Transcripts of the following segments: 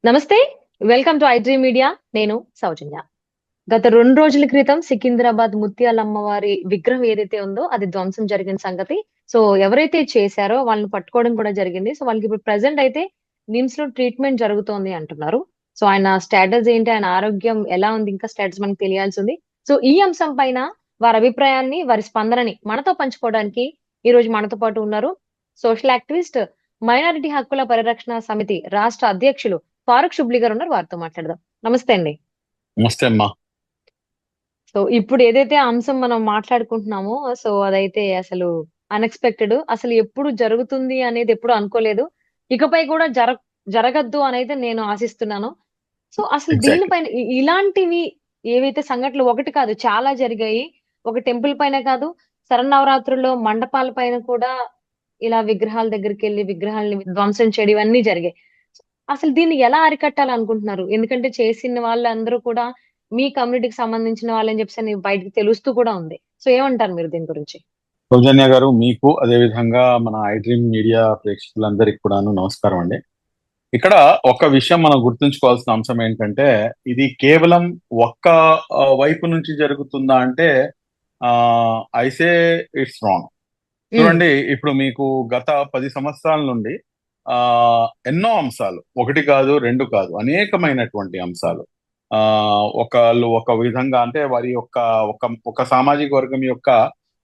నమస్తే. Welcome to iDream media. నేను సౌజన్య. గత 2 రోజుల క్రితం సికింద్రాబాద్ ముత్యాలమ్మవారి విగ్రహం ఏదైతే ఉందో అది ధ్వంసం జరిగిన సంగతి. సో, ఎవరైతే చేశారో వాళ్ళని పట్టుకోవడం కూడా జరిగింది. సో, వాళ్ళకిప్పుడు ప్రెజెంట్ అయితే నిమ్స్‌లో ట్రీట్‌మెంట్ జరుగుతోంది అంటున్నారు. సో, ఆయన స్టేటస్ ఏంటి? ఆయన ఆరోగ్యం ఎలా ఉంది? ఇంకా స్టేటస్ మనకు తెలియాల్సుంది. సో, ఈ అంశం పైన వారి అభిప్రాయాన్ని, వారి స్పందనని మనతో పంచుకోవడానికి ఈరోజు మనతో పాటు ఉన్నారు. సోషల్ యాక్టివిస్ట్, మైనారిటీ హక్కుల పరిరక్షణ సమితి రాష్ట్ర అధ్యక్షులు ఫారూక్ షుబ్లీ గారున్నారు. వారితో మాట్లాడదాం. నమస్తే అండి. నమస్తే అమ్మా. సో, ఇప్పుడు ఏదైతే అంశం మనం మాట్లాడుకుంటున్నామో, సో, అదైతే అసలు అన్‌ఎక్స్‌పెక్టెడ్. అసలు ఎప్పుడు జరుగుతుంది అనేది ఎప్పుడు అనుకోలేదు. ఇకపై కూడా జరగద్దు అనైతే నేను ఆశిస్తున్నాను. సో, అసలు ఎగ్జాక్ట్‌లీ. దీనిపైన ఇలాంటివి ఏవైతే సంఘటనలు ఒకటి కాదు చాలా జరిగాయి. ఒక టెంపుల్ పైన కాదు, శరన్నవరాత్రుల్లో మండపాల పైన కూడా ఇలా విగ్రహాల దగ్గరికెళ్లి విగ్రహాల్ని ధ్వంసం చేయడం ఇవన్నీ జరిగాయి. అసలు దీన్ని ఎలా అరికట్టాలనుకుంటున్నారు? ఎందుకంటే చేసిన వాళ్ళందరూ కూడా మీ కమ్యూనిటీకి సంబంధించిన వాళ్ళని చెప్పేసని బయటికి తెలుస్తూ కూడా ఉంది. సో, ఏమంటారు మీరు దీని గురించి? సౌజన్య గారు, మీకు అదేవిధంగా మన ఐడ్రీమ్ మీడియా ప్రేక్షకులందరికీ కూడాను నమస్కారం అండి. ఇక్కడ ఒక విషయం మనం గుర్తుంచుకోవాల్సిన అంశం ఏంటంటే, ఇది కేవలం ఒక్క వైపు నుంచి జరుగుతుందా అంటే ఐ సే ఇట్స్ రాంగ్. హ్మ్. చూడండి, ఇప్పుడు మీకు గత 10 సంవత్సరాల నుండి ఎన్నో అంశాలు, ఒకటి కాదు, రెండు కాదు, అనేకమైనటువంటి అంశాలు ఒకళ్ళు ఒక విధంగా అంటే వారి యొక్క ఒక ఒక సామాజిక వర్గం యొక్క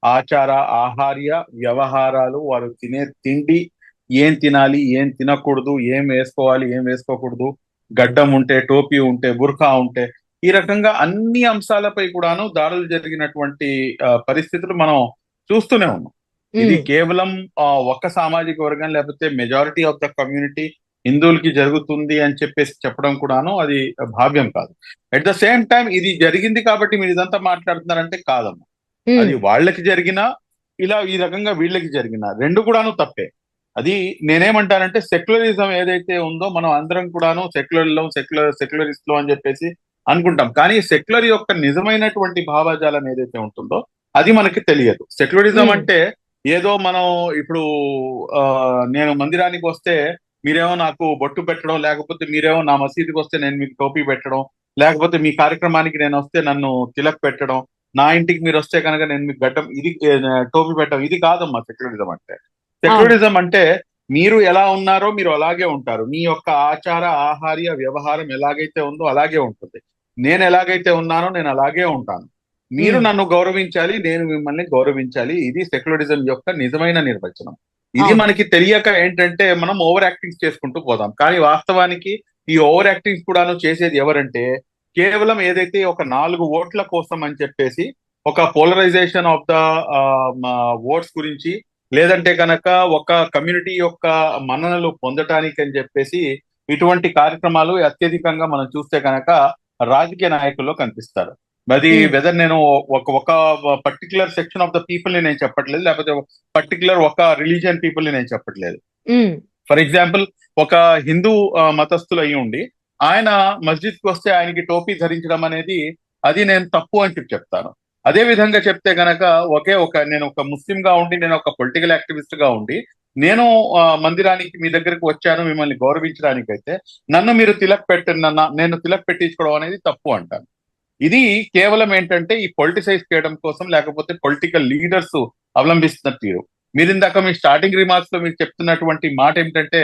ఆచార ఆహార్య వ్యవహారాలు, వారు తినే తిండి, ఏం తినాలి ఏం తినకూడదు, ఏం వేసుకోవాలి ఏం వేసుకోకూడదు, గడ్డం ఉంటే టోపీ ఉంటే బుర్ఖా ఉంటే, ఈ రకంగా అన్ని అంశాలపై కూడాను దాడులు జరిగినటువంటి పరిస్థితులు మనం చూస్తూనే ఉన్నాం. ఇది హ్మ్. కేవలం ఒక్క సామాజిక వర్గం లేకపోతే మెజారిటీ ఆఫ్ ద కమ్యూనిటీ హిందువులకి జరుగుతుంది అని చెప్పేసి చెప్పడం కూడాను అది భావ్యం కాదు. అట్ ద సేమ్ టైం ఇది జరిగింది కాబట్టి మీరు ఇదంతా మాట్లాడుతున్నారంటే కాదమ్మా. హ్మ్. అది వాళ్ళకి జరిగినా, ఇలా ఈ రకంగా వీళ్ళకి జరిగినా రెండు కూడాను తప్పే. అది నేనేమంటానంటే, సెక్యులరిజం ఏదైతే ఉందో మనం అందరం కూడాను సెక్యులరిస్టులు అని చెప్పేసి అనుకుంటాం. కానీ సెక్యులర్ యొక్క నిజమైనటువంటి భావజాలం ఏదైతే ఉంటుందో అది మనకి తెలియదు. సెక్యులరిజం హ్మ్. అంటే ఏదో మనం ఇప్పుడు ఆ నేను మందిరానికి వస్తే మీరేమో నాకు బొట్టు పెట్టడం, లేకపోతే మీరేమో నా మసీదుకి వస్తే నేను మీకు టోపీ పెట్టడం, లేకపోతే మీ కార్యక్రమానికి నేను వస్తే నన్ను తిలక్ పెట్టడం, నా ఇంటికి మీరు వస్తే కనుక నేను మీకు గడ్డం ఇది టోపీ పెట్టడం, ఇది కాదమ్మా సెక్యులరిజం అంటే. అవును. సెక్యులరిజం అంటే మీరు ఎలా ఉన్నారో మీరు అలాగే ఉంటారు. మీ యొక్క ఆచార ఆహార్య వ్యవహారం ఎలాగైతే ఉందో అలాగే ఉంటుంది. నేను ఎలాగైతే ఉన్నానో నేను అలాగే ఉంటాను. మీరు హ్మ్. నన్ను గౌరవించాలి, నేను మిమ్మల్ని గౌరవించాలి. ఇది సెక్యులరిజం యొక్క నిజమైన నిర్వచనం. ఇది అవును. మనకి తెలియక ఏంటంటే మనం ఓవర్ యాక్టింగ్ చేసుకుంటూ పోదాం. కానీ వాస్తవానికి ఈ ఓవర్ యాక్టింగ్ కూడాను చేసేది ఎవరంటే, కేవలం ఏదైతే ఒక 4 ఓట్ల కోసం అని చెప్పేసి, ఒక పోలరైజేషన్ ఆఫ్ ద ఓట్స్ గురించి, లేదంటే కనుక ఒక కమ్యూనిటీ యొక్క మన్ననలు పొందటానికి అని చెప్పేసి ఇటువంటి కార్యక్రమాలు అత్యధికంగా మనం చూస్తే కనుక రాజకీయ నాయకుల్లో కనిపిస్తారు. అది హ్మ్. వెదర్ నేను ఒక ఒక particular section of the people ని నేను చెప్పట్లేదు, లేకపోతే పర్టికులర్ ఒక రిలీజియన్ పీపుల్ ని నేను చెప్పట్లేదు. హ్మ్. ఫర్ ఎగ్జాంపుల్, ఒక హిందూ మతస్థులు అయి ఉండి ఆయన మస్జిద్ కి వస్తే ఆయనకి టోపీ ధరించడం అనేది అది నేను తప్పు అని చెప్పి చెప్తాను. అదే విధంగా చెప్తే గనక నేను ఒక ముస్లిం గా ఉండి, నేను ఒక పొలిటికల్ యాక్టివిస్ట్ గా ఉండి, నేను మందిరానికి మీ దగ్గరకు వచ్చాను మిమ్మల్ని గౌరవించడానికైతే, నన్ను మీరు నేను తిలక్ పెట్టించుకోవడం అనేది తప్పు అంటాను. ఇది కేవలం ఏంటంటే ఈ పొలిటిసైజ్ చేయడం కోసం, లేకపోతే పొలిటికల్ లీడర్స్ అవలంబిస్తున్న తీరు. మీరు ఇందాక మీ స్టార్టింగ్ రిమార్క్స్ లో మీరు చెప్తున్నటువంటి మాట ఏమిటంటే,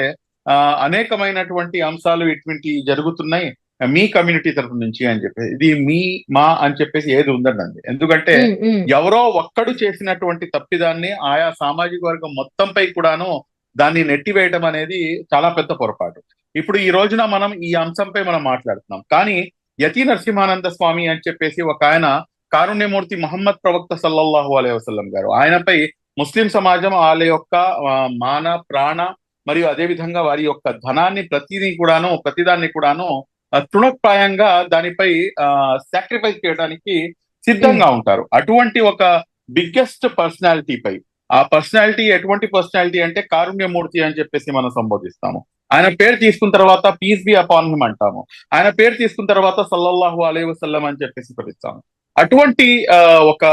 అనేకమైనటువంటి అంశాలు ఇటువంటి జరుగుతున్నాయి మీ కమ్యూనిటీ తరపు నుంచి అని చెప్పేసి, ఇది మా అని చెప్పేసి ఏది ఉందండి. ఎందుకంటే హ్మ్. హ్మ్. ఎవరో ఒక్కడు చేసినటువంటి తప్పిదాన్ని ఆయా సామాజిక వర్గం మొత్తంపై కూడాను దాన్ని నెట్టివేయడం అనేది చాలా పెద్ద పొరపాటు. ఇప్పుడు ఈ రోజున మనం ఈ అంశంపై మనం మాట్లాడుతున్నాం, కానీ యతి నరసింహానంద స్వామి అని చెప్పేసి ఒక ఆయన, కారుణ్యమూర్తి మహమ్మద్ ప్రవక్త సల్లల్లాహు అలైహి వసల్లం గారు, ఆయనపై ముస్లిం సమాజం వాళ్ళ యొక్క మాన ప్రాణ మరియు అదే విధంగా వారి యొక్క ధనాన్ని ప్రతిదాన్ని కూడాను తృణప్రాయంగా దానిపై సాక్రిఫైస్ చేయడానికి హ్మ్. సిద్ధంగా ఉంటారు. అటువంటి ఒక బిగ్గెస్ట్ పర్సనాలిటీ పై, ఆ పర్సనాలిటీ ఎటువంటి పర్సనాలిటీ అంటే కారుణ్యమూర్తి అని చెప్పేసి మనం సంబోధిస్తాము. ఆయన పేరు తీసుకున్న తర్వాత పీస్ బి అపాన్ హిమ్ అంటాము. ఆయన పేరు తీసుకున్న తర్వాత సల్లల్లాహు అలైహి వసల్లం అని చెప్పేసి పిలుస్తాము. అటువంటి ఆ, ఒక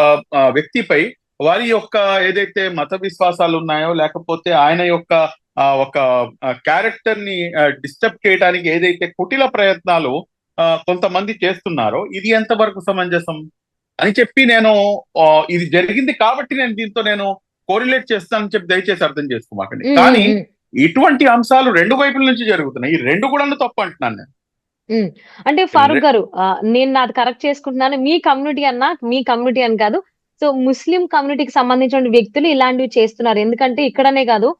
వ్యక్తిపై వారి యొక్క ఏదైతే మత విశ్వాసాలు ఉన్నాయో, లేకపోతే ఆయన యొక్క ఒక క్యారెక్టర్ ని డిస్టర్బ్ చేయడానికి ఏదైతే కుటిల ప్రయత్నాలు కొంతమంది చేస్తున్నారో ఇది ఎంతవరకు సమంజసం అని చెప్పి నేను ఇది జరిగింది కాబట్టి నేను దీంతో నేను కోరిలేట్ చేస్తానని చెప్పి దయచేసి అర్థం చేసుకోమాకండి. ఉమ్, కానీ ఉమ్, ఇటువంటి అంశాలు రెండు వైపుల నుంచి జరుగుతున్నాయి. ఈ రెండు కూడా తప్పు అంటున్నాను నేను. ఉమ్. అంటే ఫారూక్ గారు, నేను నాది కరెక్ట్ చేసుకుంటున్నాను. మీ కమ్యూనిటీ అన్నా మీ కమ్యూనిటీ అని కాదు. సో ముస్లిం కమ్యూనిటీకి సంబంధించిన వ్యక్తులు ఇలాంటివి చేస్తున్నారు. ఎందుకంటే ఇక్కడనే కాదు,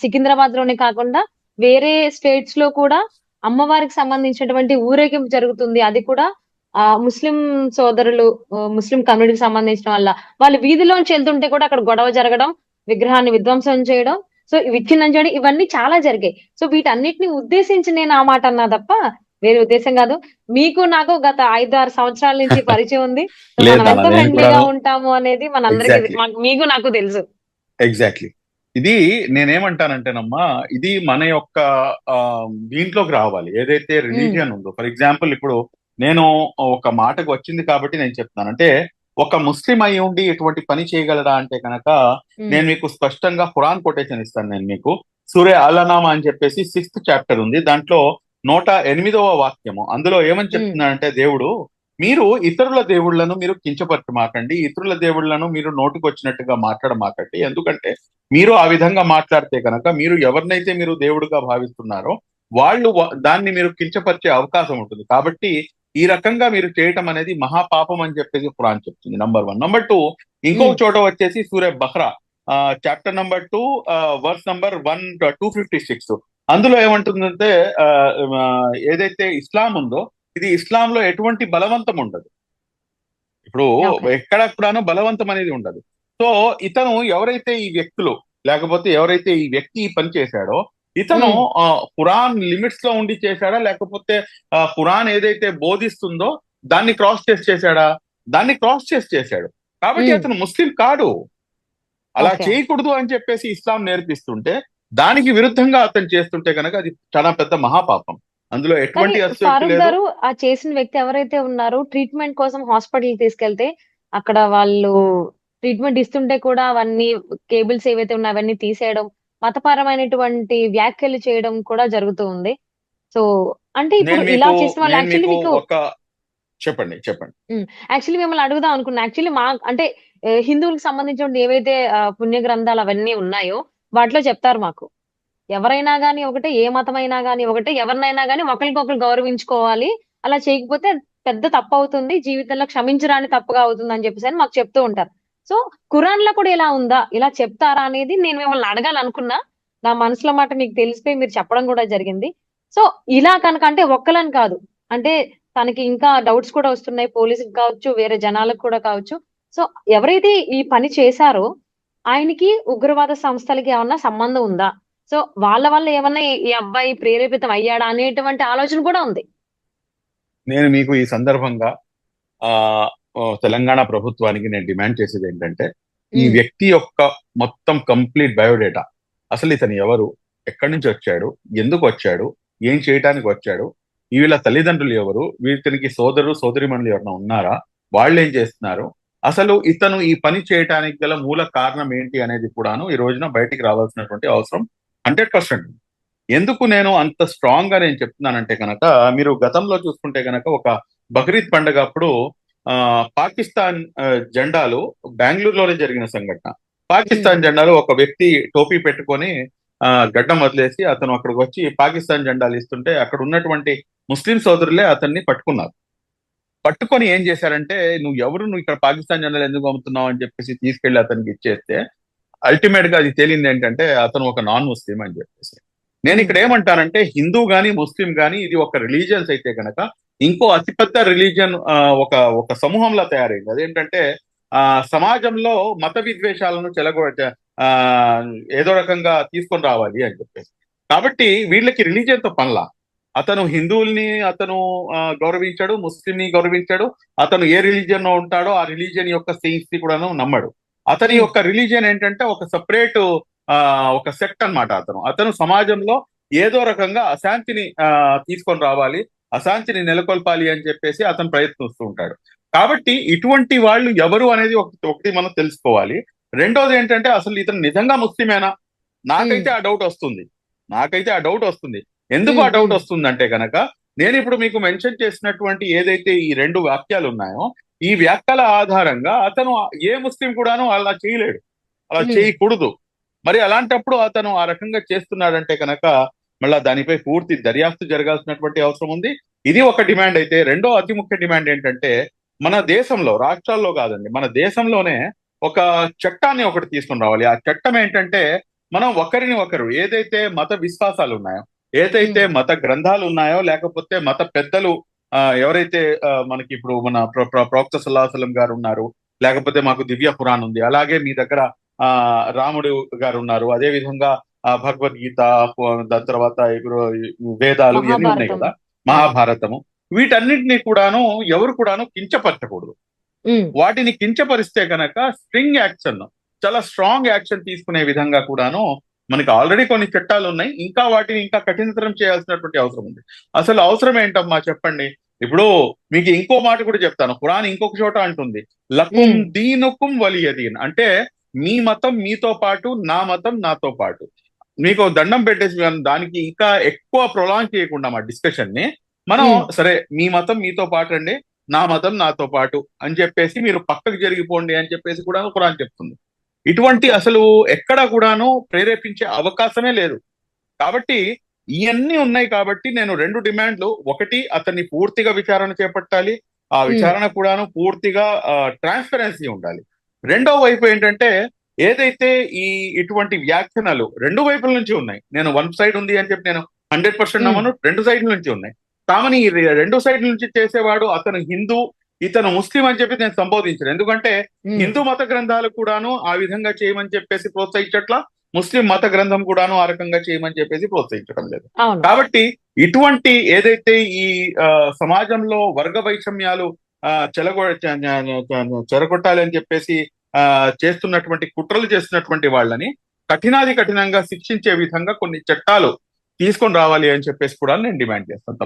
సికింద్రాబాద్ లోనే కాకుండా వేరే స్టేట్స్ లో కూడా అమ్మవారికి సంబంధించినటువంటి ఊరేగింపు జరుగుతుంది. అది కూడా ముస్లిం సోదరులు, ముస్లిం కమ్యూనిటీకి సంబంధించిన వాళ్ళు వీధిలోంచి వెళ్తుంటే కూడా అక్కడ గొడవ జరగడం, విగ్రహాన్ని విధ్వంసం చేయడం, సో విచ్ఛిన్నం చేయడం, ఇవన్నీ చాలా జరిగాయి. సో వీటన్నిటిని ఉద్దేశించి నేను ఆ మాట అన్నా తప్ప వేరే ఉద్దేశం కాదు. మీకు నాకు గత 5-6 సంవత్సరాల నుంచి పరిచయం ఉంది. సో మనం ఎంత ఫ్రెండ్లీగా ఉంటాము అనేది మనందరికి, మీకు నాకు తెలుసు. ఎగ్జాక్ట్లీ. ఇది నేనేమంటానంటేనమ్మా, ఇది మన యొక్క దీంట్లోకి రావాలి. ఏదైతే రిలీజియన్ ఉందో, ఫర్ ఎగ్జాంపుల్ ఇప్పుడు నేను ఒక మాటకు వచ్చింది కాబట్టి నేను చెప్తున్నాను. అంటే ఒక ముస్లిం అయి ఉండి ఎటువంటి పని చేయగలరా అంటే కనుక నేను మీకు స్పష్టంగా ఖురాన్ కొటేషన్ ఇస్తాను. నేను మీకు సూరే అల్-అనామా అని చెప్పేసి 6th చాప్టర్ ఉంది. దాంట్లో 108వ వాక్యము. అందులో ఏమని చెప్తున్నాడంటే దేవుడు, మీరు ఇతరుల దేవుళ్లను మీరు కించపరచమాకండి, ఇతరుల దేవుళ్లను మీరు నోటికొచ్చినట్టుగా మాట్లాడమాకండి. ఎందుకంటే మీరు ఆ విధంగా మాట్లాడితే కనుక మీరు ఎవరినైతే మీరు దేవుడుగా భావిస్తున్నారో వాళ్ళు దాన్ని మీరు కించపరిచే అవకాశం ఉంటుంది. కాబట్టి ఈ రకంగా మీరు చేయటం అనేది మహాపాపం అని చెప్పేసి ఖురాన్ చెప్తుంది. నంబర్ 1. నంబర్ 2, ఇంకొక చోట వచ్చేసి సూరే Bahra chapter number 2 verse number 256. అందులో ఏమంటుందంటే ఏదైతే ఇస్లాం ఉందో ఇది ఇస్లాంలో ఎటువంటి బలవంతం ఉండదు. ఇప్పుడు ఎక్కడ కూడాను బలవంతం అనేది ఉండదు. సో ఇతను ఎవరైతే ఈ వ్యక్తులు లేకపోతే ఎవరైతే ఈ వ్యక్తి ఈ పని చేశాడో ఇతను ఖురాన్ లిమిట్స్ లో ఉండి చేశాడా, లేకపోతే ఖురాన్ ఏదైతే బోధిస్తుందో దాన్ని క్రాస్ చేసి చేశాడా? దాన్ని క్రాస్ చేసి చేశాడు. కాబట్టి అతను ముస్లిం కాడు. అలా చేయకూడదు అని చెప్పేసి ఇస్లాం నేర్పిస్తుంటే దానికి విరుద్ధంగా అతను చేస్తుంటే కనుక అది చాలా పెద్ద మహాపాపం. అందులో ఎటువంటి ఫారూక్ గారు, ఆ చేసిన వ్యక్తి ఎవరైతే ఉన్నారో ట్రీట్మెంట్ కోసం హాస్పిటల్ తీసుకెళ్తే అక్కడ వాళ్ళు ట్రీట్మెంట్ ఇస్తుంటే కూడా అవన్నీ కేబుల్స్ ఏవైతే ఉన్నాయో అవన్నీ తీసేయడం, మతపరమైనటువంటి వ్యాఖ్యలు చేయడం కూడా జరుగుతూ ఉంది. సో అంటే ఇప్పుడు ఇలా చేసిన వాళ్ళు యాక్చువల్లీ మీకు చెప్పండి. యాక్చువల్లీ మిమ్మల్ని అడుగుదాం అనుకున్నా. యాక్చువల్లీ అంటే హిందువులకు సంబంధించిన ఏవైతే పుణ్య గ్రంథాలు అవన్నీ ఉన్నాయో వాటిలో చెప్తారు మాకు, ఎవరైనా గానీ ఒకటే, ఏ మతమైనా గానీ ఒకటే, ఎవరినైనా గానీ ఒకరికొకరు గౌరవించుకోవాలి. అలా చేయకపోతే పెద్ద తప్పు అవుతుంది, జీవితంలో క్షమించరాని తప్పుగా అవుతుంది అని చెప్పేసి మాకు చెప్తూ ఉంటారు. సో ఖురాన్ లో కూడా ఇలా ఉందా, ఇలా చెప్తారా అనేది నేను మిమ్మల్ని అడగాలనుకున్నా. నా మనసులో మాట మీకు తెలిసిపోయి మీరు చెప్పడం కూడా జరిగింది. సో ఇలా కనుక అంటే ఒక్కలని కాదు, అంటే తనకి ఇంకా డౌట్స్ కూడా వస్తున్నాయి, పోలీసుకి కావచ్చు, వేరే జనాలకు కూడా కావచ్చు. సో ఎవరైతే ఈ పని చేశారో ఆయనకి ఉగ్రవాద సంస్థలకి ఏమన్నా సంబంధం ఉందా, సో వాళ్ళ వల్ల ఏమన్నా ఈ అబ్బాయి ప్రేరేపితం అయ్యాడా అనేటువంటి ఆలోచన కూడా ఉంది. నేను మీకు ఈ సందర్భంగా తెలంగాణ ప్రభుత్వానికి నేను డిమాండ్ చేసేది ఏంటంటే ఈ వ్యక్తి యొక్క మొత్తం కంప్లీట్ బయోడేటా, అసలు ఇతను ఎవరు, ఎక్కడి నుంచి వచ్చాడు, ఎందుకు వచ్చాడు, ఏం చేయటానికి వచ్చాడు, వీళ్ళ తల్లిదండ్రులు ఎవరు, వీటికి సోదరిమణులు ఎవరైనా ఉన్నారా, వాళ్ళు ఏం చేస్తున్నారు, అసలు ఇతను ఈ పని చేయటానికి గల మూల కారణం ఏంటి అనేది కూడాను ఈ రోజున బయటికి రావాల్సినటువంటి అవసరం 100%. ఎందుకు నేను అంత స్ట్రాంగ్ గా నేను చెప్తున్నానంటే కనుక మీరు గతంలో చూసుకుంటే కనుక ఒక బక్రీద్ పండుగ అప్పుడు పాకిస్తాన్ జెండాలు బెంగళూరులోనే జరిగిన సంఘటన. పాకిస్తాన్ జెండాలు ఒక వ్యక్తి టోపీ పెట్టుకొని గడ్డం వదిలేసి అతను అక్కడికి వచ్చి పాకిస్తాన్ జెండాలు ఇస్తుంటే అక్కడ ఉన్నటువంటి ముస్లిం సోదరులే అతన్ని పట్టుకొని ఏం చేశారంటే, నువ్వు ఇక్కడ పాకిస్తాన్ జెండాలు ఎందుకు అమ్ముతున్నావు అని చెప్పేసి తీసుకెళ్లి అతనికి ఇచ్చేస్తే అల్టిమేట్ గా అది తేలింది ఏంటంటే అతను ఒక నాన్ ముస్లిం అని చెప్పేసి. నేను ఇక్కడ ఏమంటానంటే హిందూ గాని ముస్లిం గాని ఇది ఒక రిలీజియన్స్ అయితే కనుక ఇంకో అతిపెద్ద రిలీజియన్ ఒక సమూహంలో తయారైంది. అదేంటంటే సమాజంలో మత విద్వేషాలను ఏదో రకంగా తీసుకొని రావాలి అని చెప్పేసి. కాబట్టి వీళ్ళకి రిలీజియన్ తో పనిలా. అతను హిందువుల్ని అతను గౌరవించాడు, ముస్లింని గౌరవించాడు, అతను ఏ రిలీజియన్ లో ఉంటాడో ఆ రిలీజియన్ యొక్క సెయిన్స్ ని కూడా నమ్మడు. అతని యొక్క రిలీజియన్ ఏంటంటే ఒక సెపరేట్ ఒక సెక్ట్ అన్నమాట. అతను సమాజంలో ఏదో రకంగా అశాంతిని తీసుకొని రావాలి, అశాంతిని నెలకొల్పాలి అని చెప్పేసి అతను ప్రయత్నిస్తూ ఉంటాడు. కాబట్టి ఇటువంటి వాళ్ళు ఎవరు అనేది ఒకటి మనం తెలుసుకోవాలి. రెండోది ఏంటంటే అసలు ఇతను నిజంగా ముస్లిమేనా, నాకైతే ఆ డౌట్ వస్తుంది. నాకైతే ఆ డౌట్ వస్తుంది. ఎందుకు ఆ డౌట్ వస్తుందంటే కనుక, నేను ఇప్పుడు మీకు మెన్షన్ చేసినటువంటి ఏదైతే ఈ 2 వాక్యాలు ఉన్నాయో, ఈ వ్యాఖ్యల ఆధారంగా అతను ఏ ముస్లిం కూడాను అలా చేయలేడు, అలా చేయకూడదు. మరి అలాంటప్పుడు అతను ఆ రకంగా చేస్తున్నాడంటే కనుక మళ్ళా దానిపై పూర్తి దర్యాప్తు జరగాల్సినటువంటి అవసరం ఉంది. ఇది ఒక డిమాండ్ అయితే, రెండో అతి ముఖ్య డిమాండ్ ఏంటంటే, మన దేశంలో, రాష్ట్రాల్లో కాదండి, మన దేశంలోనే ఒక చట్టాన్ని ఒకటి తీసుకుని రావాలి. ఆ చట్టం ఏంటంటే, మనం ఒకరిని ఒకరు ఏదైతే మత విశ్వాసాలు ఉన్నాయో, ఏదైతే మత గ్రంథాలు ఉన్నాయో, లేకపోతే మత పెద్దలు ఎవరైతే మనకి ఇప్పుడు మన ప్రవక్త సల్లల్లాహు అలైహి వసల్లం గారు ఉన్నారు, లేకపోతే మాకు దివ్య ఖురాన్ ఉంది, అలాగే మీ దగ్గర రాముడు గారు ఉన్నారు, అదే విధంగా భగవద్గీత, దాని తర్వాత ఇప్పుడు వేదాలు ఇవన్నీ ఉన్నాయి మహాభారతం. కదా, మహాభారతము, వీటన్నిటిని కూడాను ఎవరు కూడాను కించపరచకూడదు. వాటిని కించపరిస్తే కనుక స్ట్రింగ్ యాక్షన్, చాలా స్ట్రాంగ్ యాక్షన్ తీసుకునే విధంగా కూడాను మనకి ఆల్రెడీ కొన్ని చట్టాలు ఉన్నాయి. ఇంకా వాటిని ఇంకా కఠినతరం చేయాల్సినటువంటి అవసరం ఉంది. అసలు అవసరం ఏంటమ్మా చెప్పండి? ఇప్పుడు మీకు ఇంకో మాట కూడా చెప్తాను. ఖురాన్ ఇంకొక చోట అంటుంది, లకుం దీనుకుం వలియ దీన్, అంటే మీ మతం మీతో పాటు, నా మతం నాతో పాటు. మీకు దండం పెట్టేసి దానికి ఇంకా ఎక్కువ ప్రొలాంగ్ చేయకుండా మా డిస్కషన్ ని మనం, సరే మీ మతం మీతో పాటు అండి, నా మతం నాతో పాటు అని చెప్పేసి మీరు పక్కకు జరిగిపోండి అని చెప్పేసి కూడా ఖురాన్ చెప్తుంది. ఇటువంటి అసలు ఎక్కడ కూడాను ప్రేరేపించే అవకాశమే లేదు. కాబట్టి ఇవన్నీ ఉన్నాయి కాబట్టి నేను 2 డిమాండ్లు, ఒకటి అతన్ని పూర్తిగా విచారణ చేపట్టాలి, ఆ విచారణ కూడాను పూర్తిగా ట్రాన్స్పరెన్సీ ఉండాలి. రెండో వైపు ఏంటంటే, ఏదైతే ఇటువంటి వ్యాఖ్యానాలు 2 వైపుల నుంచి ఉన్నాయి, నేను వన్ సైడ్ ఉంది అని చెప్పి నేను 100% నమ్మను, 2 సైడ్ల నుంచి ఉన్నాయి. కామని ఈ 2 సైడ్ల నుంచి చేసేవాడు అతను హిందూ, ఇతను ముస్లిం అని చెప్పి నేను సంబోధించను. ఎందుకంటే హిందూ మత గ్రంథాలు కూడాను ఆ విధంగా చేయమని చెప్పేసి ప్రోత్సహించట్లా, ముస్లిం మత గ్రంథం కూడాను ఆ రకంగా చేయమని చెప్పేసి ప్రోత్సహించడం లేదు. కాబట్టి ఇటువంటి ఏదైతే ఈ సమాజంలో వర్గ వైషమ్యాలు చెరగొట్టాలి అని చెప్పేసి చేస్తున్నటువంటి కుట్రలు చేస్తున్నటువంటి వాళ్ళని కఠినంగా శిక్షించే విధంగా కొన్ని చట్టాలు తీసుకొని రావాలి అని చెప్పేసి కూడా నేను డిమాండ్ చేస్తాను.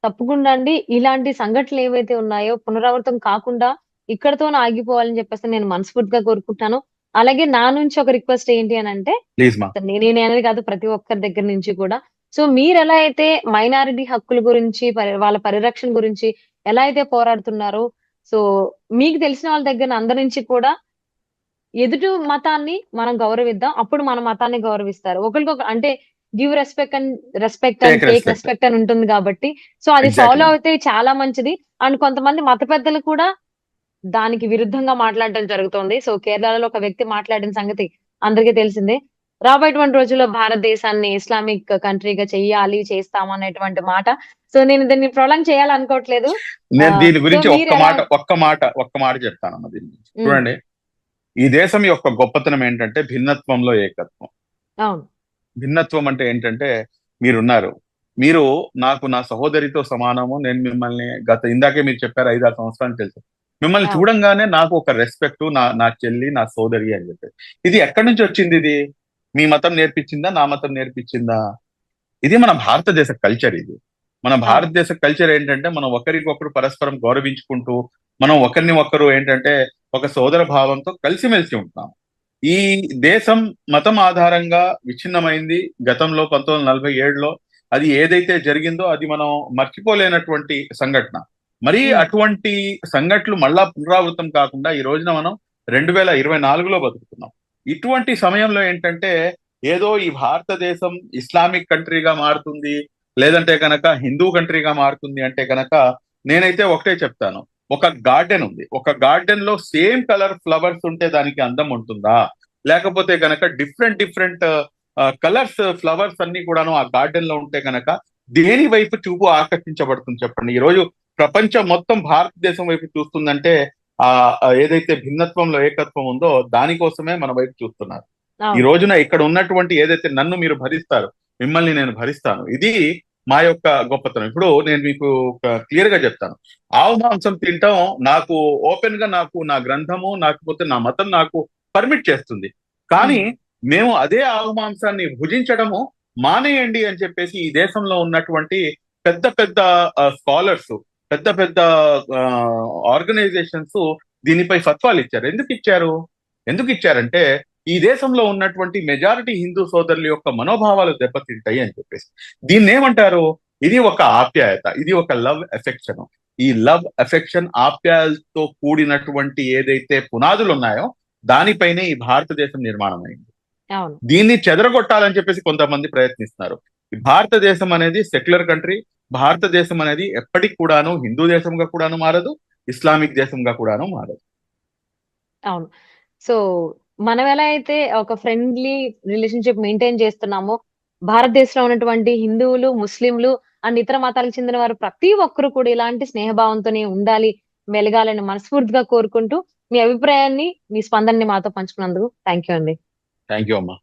తప్పకుండా అండి. ఇలాంటి సంఘటనలు ఏవైతే ఉన్నాయో పునరావృతం కాకుండా ఇక్కడితోనే ఆగిపోవాలని చెప్పేసి నేను మనస్ఫూర్తిగా కోరుకుంటున్నాను. అలాగే నా నుంచి ఒక రిక్వెస్ట్ ఏంటి అనంటే, ప్లీజ్ మా. నేననేది కాదు, ప్రతి ఒక్కరి దగ్గర నుంచి కూడా. సో మీరెలా అయితే మైనారిటీ హక్కుల గురించి, వాళ్ళ పరిరక్షణ గురించి ఎలా అయితే పోరాడుతున్నారో, సో మీకు తెలిసిన వాళ్ళ దగ్గర అందరి నుంచి కూడా ఎదుటి మతాన్ని మనం గౌరవిద్దాం. అప్పుడు మన మతాన్ని గౌరవిస్తారు. ఒకళ్ళకొకరు అంటే give respect and take respect అని ఉంటుంది కాబట్టి, సో అది ఫాలో అయితే చాలా మంచిది. అండ్ కొంతమంది మత పెద్దలు కూడా దానికి విరుద్ధంగా మాట్లాడడం జరుగుతోంది. సో కేరళలో ఒక వ్యక్తి మాట్లాడిన సంగతి అందరికీ తెలిసిందే. రాబోయేటువంటి రోజుల్లో భారతదేశాన్ని ఇస్లామిక్ కంట్రీగా చెయ్యాలి, చేస్తాము అనేటువంటి మాట. సో నేను దీన్ని ప్రొలాంగ్ చేయాలనుకోవట్లేదు. నేను దీని గురించి ఒక్క మాట చెప్తానమ్మా. దీని గురించి చూడండి, ఈ దేశం యొక్క గొప్పతనం ఏంటంటే భిన్నత్వంలో ఏకత్వం. అవును. భిన్నత్వం అంటే ఏంటంటే, మీరు నాకు నా సహోదరితో సమానము. నేను మిమ్మల్ని ఇందాకే మీరు చెప్పారు 5-6 సంవత్సరాలు తెలుసు. మిమ్మల్ని చూడంగానే నాకు ఒక రెస్పెక్ట్, నా చెల్లి, నా సోదరి అని చెప్పేసి. ఇది ఎక్కడి నుంచి వచ్చింది? ఇది మీ మతం నేర్పించిందా, నా మతం నేర్పించిందా? ఇది మన భారతదేశ కల్చర్. ఇది మన భారతదేశ కల్చర్ ఏంటంటే, మనం ఒకరికొకరు పరస్పరం గౌరవించుకుంటూ, మనం ఒకరిని ఒకరు ఏంటంటే ఒక సోదర భావంతో కలిసిమెలిసి ఉంటున్నాం. ఈ దేశం మతం ఆధారంగా విచ్ఛిన్నమైంది గతంలో 1947లో. అది ఏదైతే జరిగిందో అది మనం మర్చిపోలేనటువంటి సంఘటన. మరి అటువంటి సంఘటనలు మళ్ళా పునరావృతం కాకుండా ఈ రోజున మనం 2024లో బతుకుతున్నాం. ఇటువంటి సమయంలో ఏంటంటే, ఏదో ఈ భారతదేశం ఇస్లామిక్ కంట్రీగా మారుతుంది, లేదంటే కనుక హిందూ కంట్రీగా మారుతుంది అంటే కనుక నేనైతే ఒకటే చెప్తాను, ఒక గార్డెన్ ఉంది, ఒక గార్డెన్ లో సేమ్ కలర్ ఫ్లవర్స్ ఉంటే దానికి అందం ఉంటుందా? లేకపోతే కనుక డిఫరెంట్ కలర్స్ ఫ్లవర్స్ అన్ని కూడాను ఆ గార్డెన్ లో ఉంటే కనుక దేని వైపు చూపు ఆకర్షించబడుతుంది చెప్పండి? ఈ రోజు ప్రపంచం మొత్తం భారతదేశం వైపు చూస్తుందంటే ఏదైతే భిన్నత్వంలో ఏకత్వం ఉందో దానికోసమే మన వైపు చూస్తున్నారు. ఈ రోజున ఇక్కడ ఉన్నటువంటి ఏదైతే నన్ను మీరు భరిస్తారు, మిమ్మల్ని నేను భరిస్తాను, ఇది మా యొక్క గొప్పతనం. ఇప్పుడు నేను మీకు క్లియర్ గా చెప్తాను, ఆవు మాంసం తింటాం నాకు ఓపెన్ గా నాకు నా గ్రంథము లేకపోతే నా మతం నాకు పర్మిట్ చేస్తుంది. కానీ మేము అదే ఆవు మాంసాన్ని భుజించడము మానేయండి అని చెప్పేసి ఈ దేశంలో ఉన్నటువంటి పెద్ద స్కాలర్స్, పెద్ద ఆర్గనైజేషన్స్ దీనిపై ఫత్వాలు ఇచ్చారు. ఎందుకు ఇచ్చారంటే ఈ దేశంలో ఉన్నటువంటి మెజారిటీ హిందూ సోదరుల యొక్క మనోభావాలు దెబ్బతింటాయి అని చెప్పేసి. దీన్ని ఏమంటారు? ఇది ఒక ఆప్యాయత, ఇది ఒక లవ్ ఎఫెక్షన్. ఈ లవ్ ఎఫెక్షన్ ఆప్యాయతతో కూడినటువంటి ఏదైతే పునాదులు ఉన్నాయో దానిపైనే ఈ భారతదేశం నిర్మాణం అయింది. అవును. దీన్ని చెదరగొట్టాలని చెప్పేసి కొంతమంది ప్రయత్నిస్తున్నారు. ఈ భారతదేశం అనేది సెక్యులర్ కంట్రీ. భారతదేశం అనేది ఎప్పటికి కూడాను హిందూ దేశంగా కూడాను మారదు, ఇస్లామిక్ దేశంగా కూడాను మారదు. అవును. సో, మనం ఎలా అయితే ఒక ఫ్రెండ్లీ రిలేషన్‌షిప్ మెయింటైన్ చేస్తున్నామో, భారతదేశంలో ఉన్నటువంటి హిందువులు, ముస్లింలు అండ్ ఇతర మతాలకు చెందిన వారు ప్రతి ఒక్కరు కూడా ఇలాంటి స్నేహభావంతోనే ఉండాలి, మెలగాలని మనస్ఫూర్తిగా కోరుకుంటూ, మీ అభిప్రాయాన్ని, మీ స్పందనని మాతో పంచుకున్నందుకు థాంక్ యూ అండి. థ్యాంక్ యూ అమ్మా.